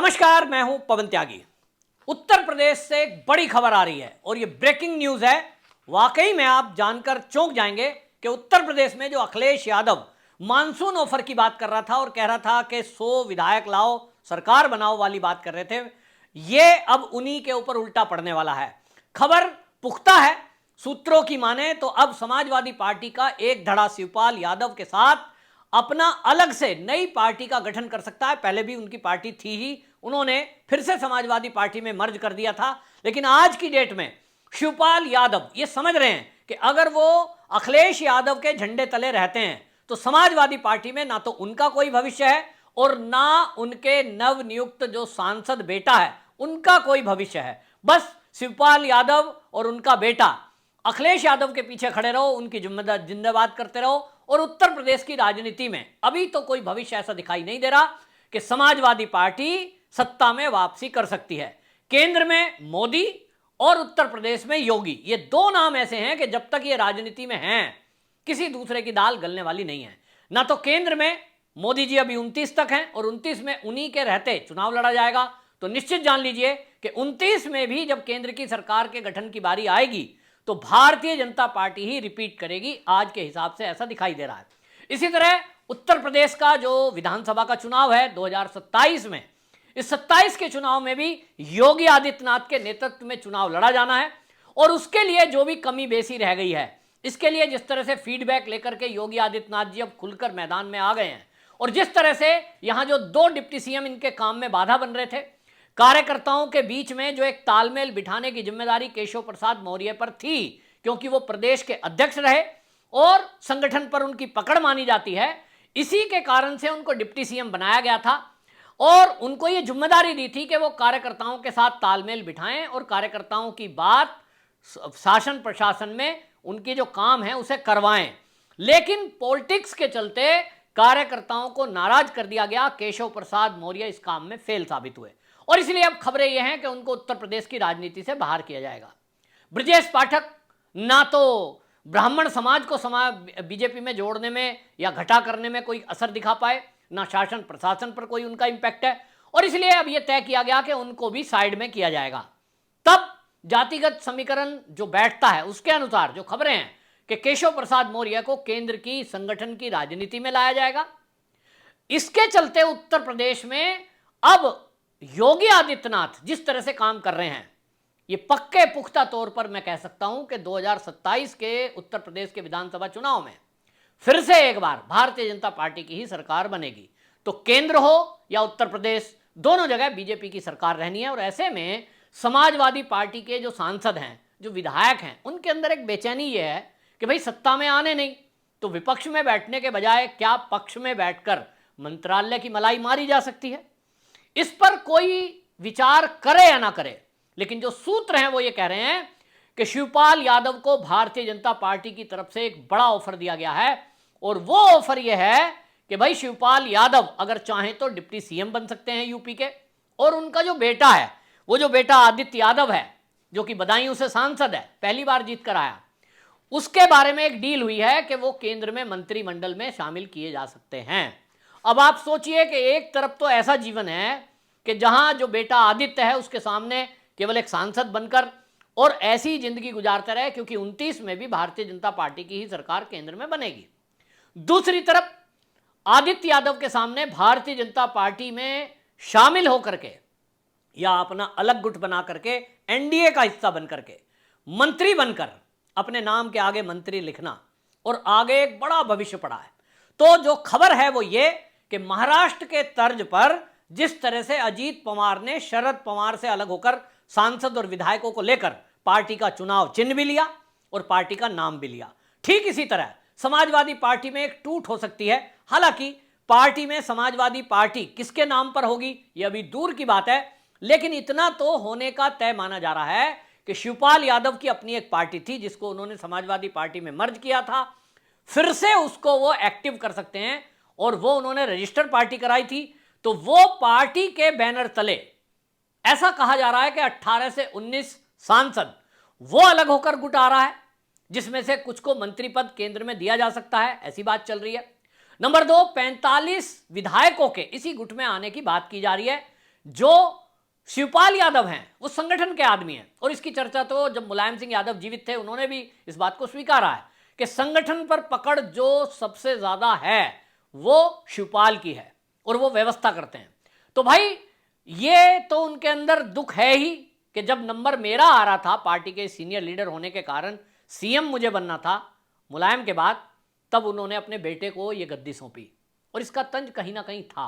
नमस्कार, मैं हूं पवन त्यागी। उत्तर प्रदेश से एक बड़ी खबर आ रही है और ये ब्रेकिंग न्यूज है। वाकई में आप जानकर चौंक जाएंगे कि उत्तर प्रदेश में जो अखिलेश यादव मानसून ऑफर की बात कर रहा था और कह रहा था कि 100 विधायक लाओ, सरकार बनाओ वाली बात कर रहे थे, ये अब उन्हीं के ऊपर उल्टा पड़ने वाला है। खबर पुख्ता है। सूत्रों की माने तो अब समाजवादी पार्टी का एक धड़ा शिवपाल यादव के साथ अपना अलग से नई पार्टी का गठन कर सकता है। पहले भी उनकी पार्टी थी ही, उन्होंने फिर से समाजवादी पार्टी में मर्ज कर दिया था। लेकिन आज की डेट में शिवपाल यादव ये समझ रहे हैं कि अगर वो अखिलेश यादव के झंडे तले रहते हैं तो समाजवादी पार्टी में ना तो उनका कोई भविष्य है और ना उनके नवनियुक्त जो सांसद बेटा है उनका कोई भविष्य है। बस शिवपाल यादव और उनका बेटा अखिलेश यादव के पीछे खड़े रहो, उनकी जिंदाबाद करते रहो। और उत्तर प्रदेश की राजनीति में अभी तो कोई भविष्य ऐसा दिखाई नहीं दे रहा कि समाजवादी पार्टी सत्ता में वापसी कर सकती है। केंद्र में मोदी और उत्तर प्रदेश में योगी, ये दो नाम ऐसे हैं कि जब तक ये राजनीति में हैं किसी दूसरे की दाल गलने वाली नहीं है। ना तो केंद्र में मोदी जी अभी 29 तक हैं और 29 में उन्हीं के रहते चुनाव लड़ा जाएगा, तो निश्चित जान लीजिए कि 29 में भी जब केंद्र की सरकार के गठन की बारी आएगी तो भारतीय जनता पार्टी ही रिपीट करेगी। आज के हिसाब से ऐसा दिखाई दे रहा है। इसी तरह उत्तर प्रदेश का जो विधानसभा का चुनाव है 2027 में, इस 27 के चुनाव में भी योगी आदित्यनाथ के नेतृत्व में चुनाव लड़ा जाना है। और उसके लिए जो भी कमी बेसी रह गई है, इसके लिए जिस तरह से फीडबैक लेकर के योगी आदित्यनाथ जी अब खुलकर मैदान में आ गए हैं और जिस तरह से यहां जो दो डिप्टी सीएम इनके काम में बाधा बन रहे थे, कार्यकर्ताओं के बीच में जो एक तालमेल बिठाने की जिम्मेदारी केशव प्रसाद मौर्य पर थी, क्योंकि वो प्रदेश के अध्यक्ष रहे और संगठन पर उनकी पकड़ मानी जाती है, इसी के कारण से उनको डिप्टी सीएम बनाया गया था और उनको ये जिम्मेदारी दी थी कि वो कार्यकर्ताओं के साथ तालमेल बिठाएं और कार्यकर्ताओं की बात शासन प्रशासन में उनके जो काम है उसे करवाएं। लेकिन पॉलिटिक्स के चलते कार्यकर्ताओं को नाराज कर दिया गया। केशव प्रसाद मौर्य इस काम में फेल साबित हुए और इसलिए अब खबरें यह हैं कि उनको उत्तर प्रदेश की राजनीति से बाहर किया जाएगा। ब्रजेश पाठक ना तो ब्राह्मण समाज को बीजेपी में जोड़ने में या घटा करने में कोई असर दिखा पाए, ना शासन प्रशासन पर कोई उनका इंपैक्ट है और इसलिए अब यह तय किया गया कि उनको भी साइड में किया जाएगा। तब जातिगत समीकरण जो बैठता है उसके अनुसार जो खबरें हैं कि केशव प्रसाद मौर्य को केंद्र की संगठन की राजनीति में लाया जाएगा। इसके चलते उत्तर प्रदेश में अब योगी आदित्यनाथ जिस तरह से काम कर रहे हैं, ये पक्के पुख्ता तौर पर मैं कह सकता हूं कि 2027 के उत्तर प्रदेश के विधानसभा चुनाव में फिर से एक बार भारतीय जनता पार्टी की ही सरकार बनेगी। तो केंद्र हो या उत्तर प्रदेश, दोनों जगह बीजेपी की सरकार रहनी है। और ऐसे में समाजवादी पार्टी के जो सांसद हैं, जो विधायक हैं, उनके अंदर एक बेचैनी ये है कि भाई सत्ता में आने नहीं तो विपक्ष में बैठने के बजाय क्या पक्ष में बैठकर मंत्रालय की मलाई मारी जा सकती है। इस पर कोई विचार करे या ना करे, लेकिन जो सूत्र हैं वो ये कह रहे हैं कि शिवपाल यादव को भारतीय जनता पार्टी की तरफ से एक बड़ा ऑफर दिया गया है और वो ऑफर ये है कि भाई शिवपाल यादव अगर चाहें तो डिप्टी सीएम बन सकते हैं यूपी के। और उनका जो बेटा है, वो जो बेटा आदित्य यादव है जो कि बदायूं से सांसद है, पहली बार जीत कर आया, उसके बारे में एक डील हुई है कि वो केंद्र में मंत्रिमंडल में शामिल किए जा सकते हैं। अब आप सोचिए कि एक तरफ तो ऐसा जीवन है कि जहां जो बेटा आदित्य है उसके सामने केवल एक सांसद बनकर और ऐसी जिंदगी गुजारता रहे, क्योंकि 29 में भी भारतीय जनता पार्टी की ही सरकार केंद्र में बनेगी। दूसरी तरफ आदित्य यादव के सामने भारतीय जनता पार्टी में शामिल होकर के या अपना अलग गुट बना करके एनडीए का हिस्सा बनकर के मंत्री बनकर अपने नाम के आगे मंत्री लिखना और आगे एक बड़ा भविष्य पड़ा है। तो जो खबर है वो ये कि महाराष्ट्र के तर्ज पर जिस तरह से अजीत पवार ने शरद पवार से अलग होकर सांसद और विधायकों को लेकर पार्टी का चुनाव चिन्ह भी लिया और पार्टी का नाम भी लिया, ठीक इसी तरह समाजवादी पार्टी में एक टूट हो सकती है। हालांकि पार्टी में समाजवादी पार्टी किसके नाम पर होगी यह अभी दूर की बात है, लेकिन इतना तो होने का तय माना जा रहा है कि शिवपाल यादव की अपनी एक पार्टी थी जिसको उन्होंने समाजवादी पार्टी में मर्ज किया था, फिर से उसको वो एक्टिव कर सकते हैं और वो उन्होंने रजिस्टर्ड पार्टी कराई थी। तो वो पार्टी के बैनर तले ऐसा कहा जा रहा है कि 18 से 19 सांसद वो अलग होकर गुट आ रहा है, जिसमें से कुछ को मंत्री पद केंद्र में दिया जा सकता है, ऐसी बात चल रही है। नंबर 2, 45 विधायकों के इसी गुट में आने की बात की जा रही है, जो शिवपाल यादव हैं वो संगठन के आदमी हैं, और इसकी चर्चा तो जब मुलायम सिंह यादव जीवित थे उन्होंने भी इस बात को स्वीकारा है कि संगठन पर पकड़ जो सबसे ज्यादा है वो शिवपाल की है और वो व्यवस्था करते हैं। तो भाई ये तो उनके अंदर दुख है ही कि जब नंबर मेरा आ रहा था पार्टी के सीनियर लीडर होने के कारण, सीएम मुझे बनना था मुलायम के बाद, तब उन्होंने अपने बेटे को ये गद्दी सौंपी और इसका तंज कहीं ना कहीं था।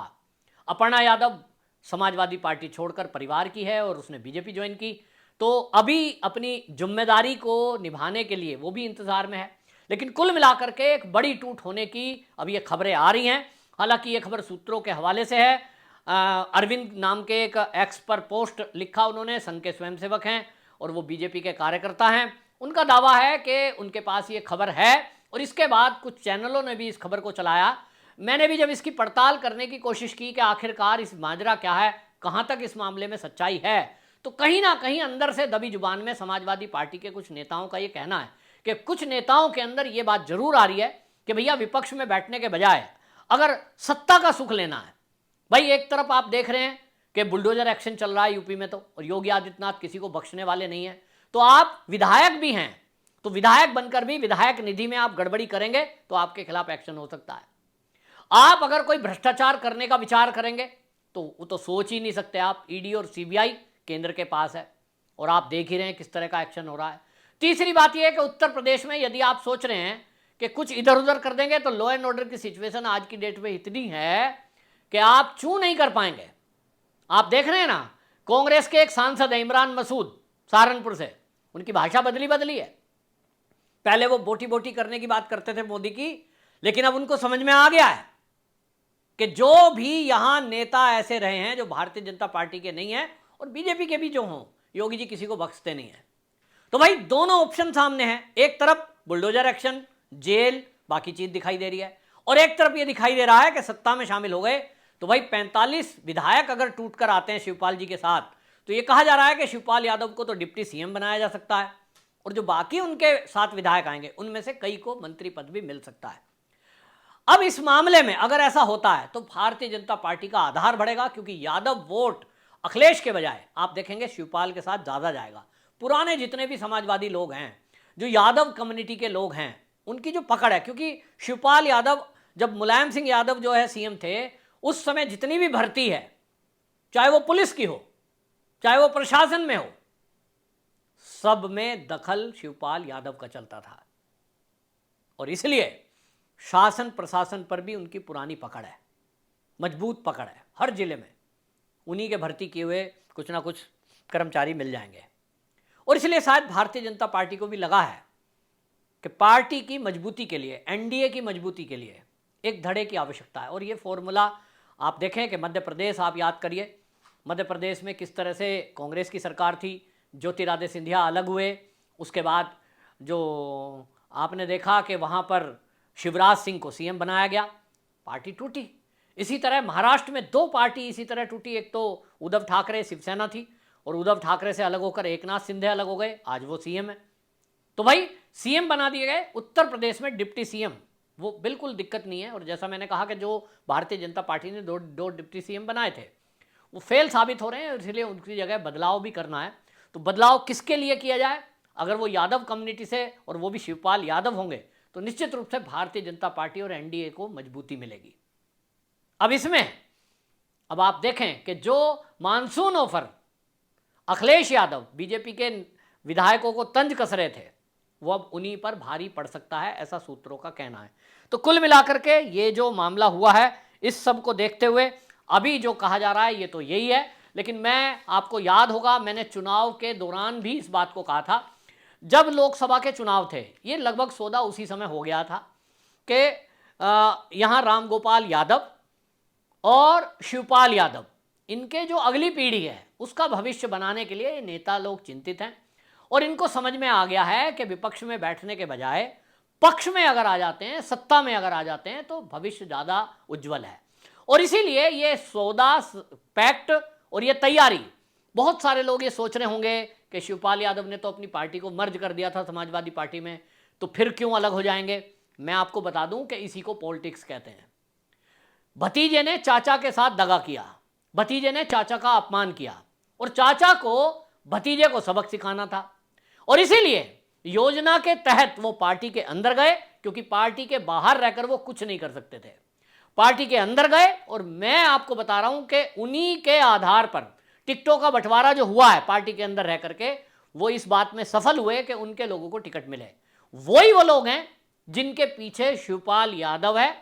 अपर्णा यादव समाजवादी पार्टी छोड़कर परिवार की है और उसने बीजेपी ज्वाइन की, तो अभी अपनी जिम्मेदारी को निभाने के लिए वो भी इंतजार में है। लेकिन कुल मिलाकर के एक बड़ी टूट होने की अब ये खबरें आ रही हैं। हालांकि ये खबर सूत्रों के हवाले से है। अरविंद नाम के एक एक्स पर पोस्ट लिखा उन्होंने, संघ के स्वयंसेवक हैं और वो बीजेपी के कार्यकर्ता हैं। उनका दावा है कि उनके पास ये खबर है और इसके बाद कुछ चैनलों ने भी इस खबर को चलाया। मैंने भी जब इसकी पड़ताल करने की कोशिश की कि आखिरकार इस माजरा क्या है, कहाँ तक इस मामले में सच्चाई है, तो कहीं ना कहीं अंदर से दबी जुबान में समाजवादी पार्टी के कुछ नेताओं का ये कहना है कि कुछ नेताओं के अंदर ये बात जरूर आ रही है कि भैया विपक्ष में बैठने के बजाय अगर सत्ता का सुख लेना है, भाई एक तरफ आप देख रहे हैं कि बुलडोजर एक्शन चल रहा है यूपी में, तो और योगी आदित्यनाथ किसी को बख्शने वाले नहीं है, तो आप विधायक भी हैं, तो विधायक बनकर भी विधायक निधि में आप गड़बड़ी करेंगे तो आपके खिलाफ एक्शन हो सकता है। आप अगर कोई भ्रष्टाचार करने का विचार करेंगे तो वो तो सोच ही नहीं सकते आप, ईडी और सीबीआई केंद्र के पास है और आप देख ही रहे हैं किस तरह का एक्शन हो रहा है। तीसरी बात यह है कि उत्तर प्रदेश में यदि आप सोच रहे हैं कि कुछ इधर उधर कर देंगे तो लॉ एंड ऑर्डर की सिचुएशन आज की डेट में इतनी है कि आप चू नहीं कर पाएंगे। आप देख रहे हैं ना, कांग्रेस के एक सांसद है इमरान मसूद सहारनपुर से, उनकी भाषा बदली है। पहले वो बोटी बोटी करने की बात करते थे मोदी की, लेकिन अब उनको समझ में आ गया है कि जो भी यहां नेता ऐसे रहे हैं जो भारतीय जनता पार्टी के नहीं है और बीजेपी के भी जो हों, योगी जी किसी को बख्शते नहीं है। तो भाई दोनों ऑप्शन सामने हैं, एक तरफ बुलडोजर एक्शन, जेल, बाकी चीज दिखाई दे रही है, और एक तरफ ये दिखाई दे रहा है कि सत्ता में शामिल हो गए तो भाई 45 विधायक अगर टूट कर आते हैं शिवपाल जी के साथ, तो ये कहा जा रहा है कि शिवपाल यादव को तो डिप्टी सीएम बनाया जा सकता है और जो बाकी उनके साथ विधायक आएंगे उनमें से कई को मंत्री पद भी मिल सकता है। अब इस मामले में अगर ऐसा होता है तो भारतीय जनता पार्टी का आधार बढ़ेगा, क्योंकि यादव वोट अखिलेश के बजाय आप देखेंगे शिवपाल के साथ ज्यादा जाएगा। पुराने जितने भी समाजवादी लोग हैं, जो यादव कम्युनिटी के लोग हैं, उनकी जो पकड़ है, क्योंकि शिवपाल यादव जब मुलायम सिंह यादव जो है सीएम थे, उस समय जितनी भी भर्ती है, चाहे वो पुलिस की हो चाहे वो प्रशासन में हो, सब में दखल शिवपाल यादव का चलता था और इसलिए शासन प्रशासन पर भी उनकी पुरानी पकड़ है, मजबूत पकड़ है। हर जिले में उन्हीं के भर्ती किए हुए कुछ ना कुछ कर्मचारी मिल जाएंगे और इसलिए शायद भारतीय जनता पार्टी को भी लगा है कि पार्टी की मजबूती के लिए, एनडीए की मजबूती के लिए एक धड़े की आवश्यकता है। और ये फॉर्मूला आप देखें कि मध्य प्रदेश आप याद करिए, मध्य प्रदेश में किस तरह से कांग्रेस की सरकार थी, ज्योतिरादित्य सिंधिया अलग हुए, उसके बाद जो आपने देखा कि वहाँ पर शिवराज सिंह को सीएम बनाया गया, पार्टी टूटी। इसी तरह महाराष्ट्र में 2 पार्टी इसी तरह टूटी, एक तो उद्धव ठाकरे शिवसेना थी और उद्धव ठाकरे से अलग होकर एकनाथ शिंदे अलग हो गए, आज वो सीएम है। तो भाई सीएम बना दिए गए। उत्तर प्रदेश में डिप्टी सीएम वो बिल्कुल दिक्कत नहीं है, और जैसा मैंने कहा कि जो भारतीय जनता पार्टी ने दो डिप्टी सीएम बनाए थे वो फेल साबित हो रहे हैं, इसलिए उनकी जगह बदलाव भी करना है। तो बदलाव किसके लिए किया जाए? अगर वो यादव कम्युनिटी से और वो भी शिवपाल यादव होंगे तो निश्चित रूप से भारतीय जनता पार्टी और एनडीए को मजबूती मिलेगी। अब इसमें अब आप देखें कि जो monsoon offer Akhilesh Yadav BJP के विधायकों को तंज कस रहे थे, वो अब उन्हीं पर भारी पड़ सकता है, ऐसा सूत्रों का कहना है। तो कुल मिलाकर के ये जो मामला हुआ है, इस सब को देखते हुए अभी जो कहा जा रहा है ये तो यही है। लेकिन मैं आपको याद होगा, मैंने चुनाव के दौरान भी इस बात को कहा था, जब लोकसभा के चुनाव थे, ये लगभग सौदा उसी समय हो गया था कि यहाँ रामगोपाल यादव और शिवपाल यादव, इनके जो अगली पीढ़ी है उसका भविष्य बनाने के लिए ये नेता लोग चिंतित हैं और इनको समझ में आ गया है कि विपक्ष में बैठने के बजाय पक्ष में अगर आ जाते हैं, सत्ता में अगर आ जाते हैं तो भविष्य ज़्यादा उज्जवल है। और इसीलिए ये सौदा, पैक्ट और ये तैयारी, बहुत सारे लोग ये सोच रहे होंगे कि शिवपाल यादव ने तो अपनी पार्टी को मर्ज कर दिया था समाजवादी पार्टी में, तो फिर क्यों अलग हो जाएंगे? मैं आपको बता दूं कि इसी को पॉलिटिक्स कहते हैं। भतीजे ने चाचा के साथ दगा किया भतीजे ने चाचा का अपमान किया और चाचा को भतीजे को सबक सिखाना था, और इसीलिए योजना के तहत वो पार्टी के अंदर गए, क्योंकि पार्टी के बाहर रहकर वो कुछ नहीं कर सकते थे। पार्टी के अंदर गए और मैं आपको बता रहा हूं कि उन्हीं के आधार पर टिकटों का बंटवारा जो हुआ है पार्टी के अंदर रह करके, वो इस बात में सफल हुए कि उनके लोगों को टिकट मिले। वही वो लोग हैं जिनके पीछे शिवपाल यादव है।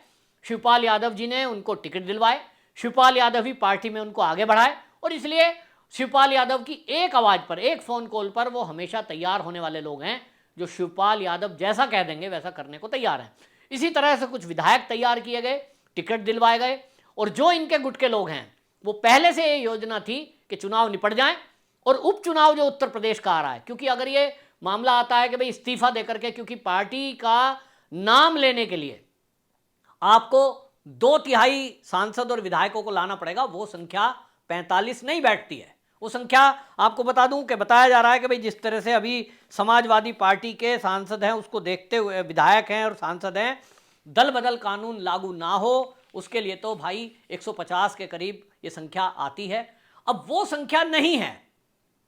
शिवपाल यादव जी ने उनको टिकट दिलवाए, शिवपाल यादव ही पार्टी में उनको आगे बढ़ाए, और इसलिए शिवपाल यादव की एक आवाज पर, एक फोन कॉल पर वो हमेशा तैयार होने वाले लोग हैं, जो शिवपाल यादव जैसा कह देंगे वैसा करने को तैयार हैं। इसी तरह से कुछ विधायक तैयार किए गए, टिकट दिलवाए गए, और जो इनके गुट के लोग हैं वो पहले से ये योजना थी कि चुनाव निपट जाएं, और उपचुनाव जो उत्तर प्रदेश का आ रहा है, क्योंकि अगर ये मामला आता है कि भाई इस्तीफा देकर के, क्योंकि पार्टी का नाम लेने के लिए आपको 2/3 सांसद और विधायकों को लाना पड़ेगा, वो संख्या 45 नहीं बैठती है। वो संख्या आपको बता दूं कि बताया जा रहा है कि भाई जिस तरह से अभी समाजवादी पार्टी के सांसद हैं, उसको देखते हुए, विधायक हैं और सांसद हैं, दल बदल कानून लागू ना हो उसके लिए तो भाई 150 के करीब ये संख्या आती है। अब वो संख्या नहीं है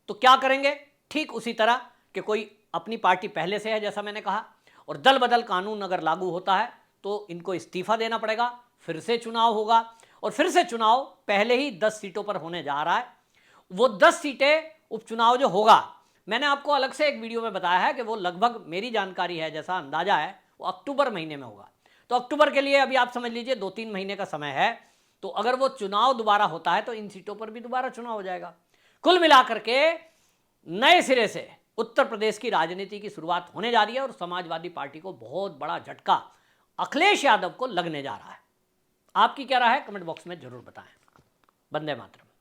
तो क्या करेंगे? ठीक उसी तरह कि कोई अपनी पार्टी पहले से है, जैसा मैंने कहा, और दल बदल कानून अगर लागू होता है तो इनको इस्तीफा देना पड़ेगा, फिर से चुनाव होगा, और फिर से चुनाव पहले ही 10 सीटों पर होने जा रहा है। वो 10 सीटें उपचुनाव जो होगा, मैंने आपको अलग से एक वीडियो में बताया है कि वो लगभग, मेरी जानकारी है, जैसा अंदाजा है, वो अक्टूबर महीने में होगा। तो अक्टूबर के लिए अभी आप समझ लीजिए 2-3 महीने का समय है। तो अगर वो चुनाव दोबारा होता है तो इन सीटों पर भी दोबारा चुनाव हो जाएगा। कुल मिलाकर के नए सिरे से उत्तर प्रदेश की राजनीति की शुरुआत होने जा रही है, और समाजवादी पार्टी को बहुत बड़ा झटका अखिलेश यादव को लगने जा रहा है। आपकी क्या राय है? कमेंट बॉक्स में जरूर बताएं। वंदे मातरम।